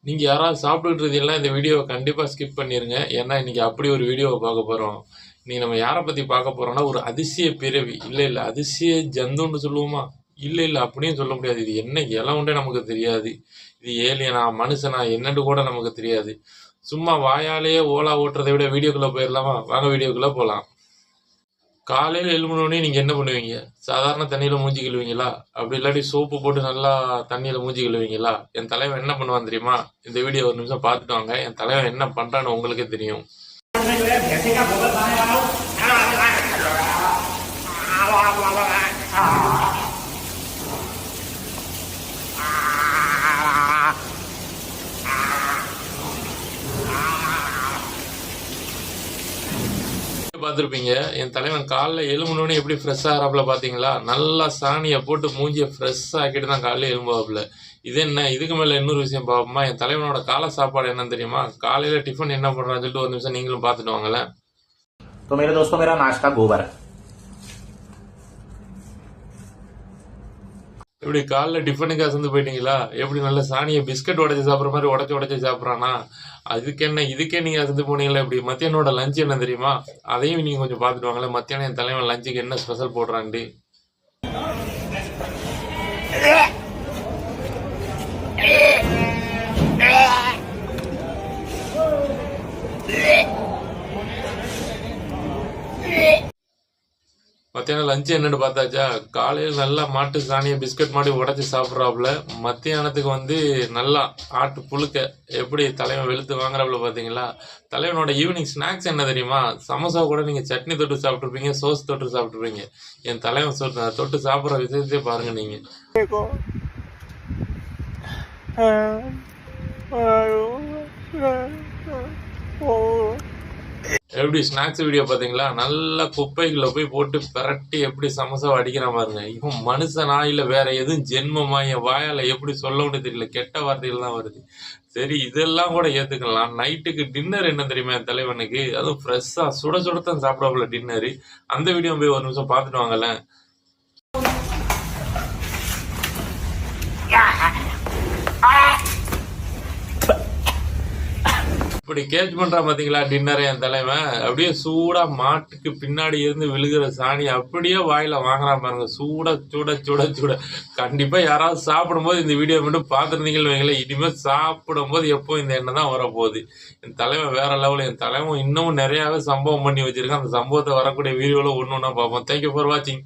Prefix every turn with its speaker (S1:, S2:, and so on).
S1: நீங்க யாராவது சாப்பிட்டுட்டு இருந்தீங்கன்னா இந்த வீடியோவை கண்டிப்பா ஸ்கிப் பண்ணிருங்க. ஏன்னா இன்னைக்கு அப்படி ஒரு வீடியோவை பார்க்க போறோம். இன்னைக்கு நம்ம யாரை பத்தி பார்க்க போறோம்னா ஒரு அதிசய பிறவி. இல்ல அதிசய ஜந்துன்னு சொல்லுவோமா? இல்ல அப்படியும் சொல்ல முடியாது. இது என்ன இலவுண்டே நமக்கு தெரியாது. இது ஏலியனா மனுஷனா என்னன்னு கூட நமக்கு தெரியாது. சும்மா வாயாலேயே ஓலா ஓட்டுறதை விட வீடியோக்குள்ள போயிடலாமா? வாங்க வீடியோக்குள்ள போலாம். காலையில எழும்புனோடனே நீங்க என்ன பண்ணுவீங்க? சாதாரண தண்ணியில மூஞ்சி கழுவீங்களா? அப்படி இல்லாட்டி சோப்பு போட்டு நல்லா தண்ணியில மூஞ்சி கழுவீங்களா? என் தலைவன் என்ன பண்ணுவான் தெரியுமா? இந்த வீடியோ ஒரு நிமிஷம் பார்த்துட்டு வாங்க. என் தலைவன் என்ன பண்றான்னு உங்களுக்கே தெரியும். பார்த்துருப்பீங்க. என் தலைவன் காலைல எழும்புனோடனே எப்படி ஃப்ரெஷ்ஷாக ஆகிறாப்புல பார்த்தீங்களா? நல்லா சாணியை போட்டு மூஞ்சியை ஃப்ரெஷ்ஷாக ஆக்கிட்டு தான் காலையில் எழும்புவாப்புல. இது என்ன, இதுக்கு மேலே இன்னொரு விஷயம் பார்ப்போமா? என் தலைவனோட காலை சாப்பாடு என்னன்னு தெரியுமா? காலையில் டிஃபன் என்ன பண்ணுறான்னு சொல்லிட்டு ஒரு நிமிஷம் நீங்களும் பார்த்துட்டு வாங்களேன்.
S2: तो मेरे दोस्तों मेरा नाश्ता गोबर है.
S1: இப்படி காலைல டிஃபனுக்கு அசந்து போயிட்டீங்களா? எப்படி நல்ல சாணியை பிஸ்கட் உடச்சி சாப்பிட்ற மாதிரி உடச்சி சாப்பிட்றானா? இதுக்கே நீங்க அசந்து போனீங்களா? இப்படி மத்தியானோட லஞ்ச் என்ன தெரியுமா? அதையும் நீங்க கொஞ்சம் பார்த்துட்டு வாங்களேன். மத்தியானம் என் தலைவன் லஞ்சுக்கு என்ன ஸ்பெஷல் போடுறான்ட்டு. மத்தியானம் லஞ்சு என்னன்னு பார்த்தாச்சா? காலையில் நல்லா மாட்டு சாணியை பிஸ்கட் மாதிரி உடச்சி சாப்பிட்றாப்புல. மத்தியானத்துக்கு வந்து நல்லா ஆட்டு புழுக்க எப்படி தலைவன் வெளுத்து வாங்குறாப்புல பார்த்தீங்களா? தலைவனோட ஈவினிங் ஸ்நாக்ஸ் என்ன தெரியுமா? சமோசா கூட நீங்கள் சட்னி தொட்டு சாப்பிட்ருப்பீங்க, சோஸ் தொட்டு சாப்பிட்ருப்பீங்க. என் தலைவன் தொட்டு சாப்பிட்ற விஷயத்தையே பாருங்க நீங்கள். எப்படி ஸ்நாக்ஸ் வீடியோ பார்த்தீங்களா? நல்லா குப்பைக்குள்ள போய் போட்டு பிரட்டி எப்படி சமோசா அடிக்கிற பாருங்க. இவன் மனுஷனா இல்லை வேற எதுவும் ஜென்மமா? என் வாயால எப்படி சொல்லணும்னு தெரியல, கெட்ட வார்த்தைகள் தான் வருது. சரி, இதெல்லாம் கூட ஏத்துக்கலாம். நைட்டுக்கு டின்னர் என்ன தெரியுமா என் தலைவனுக்கு? அதுவும் ஃப்ரெஷ்ஷா சுட சுடத்தான் சாப்பிடாப்புல டின்னரு. அந்த வீடியோ போய் ஒரு நிமிஷம் பார்த்துட்டு வாங்கல. இப்படி கேட்ச் பண்றான் பாத்தீங்களா டின்னரை என் தலைவன்? அப்படியே சூடா மாட்டுக்கு பின்னாடி இருந்து விழுகிற சாணி அப்படியே வாயில வாங்குறான் பாருங்க. சூட சூட சூட சூட. கண்டிப்பா யாராவது சாப்பிடும் போது இந்த வீடியோ மட்டும் பார்த்துருந்தீங்கன்னு வைங்களேன். இனிமேல் சாப்பிடும் போது எப்போ இந்த எண்ணெய் தான் வரப்போகுது. என் தலைவன் வேற லெவல். என் தலைவன் இன்னமும் நிறையாவே சம்பவம் பண்ணி வச்சிருக்கான். அந்த சம்பவத்தை வரக்கூடிய வீடியோல ஒன்று ஒன்றா பார்ப்போம். தேங்க்யூ ஃபார் வாட்சிங்.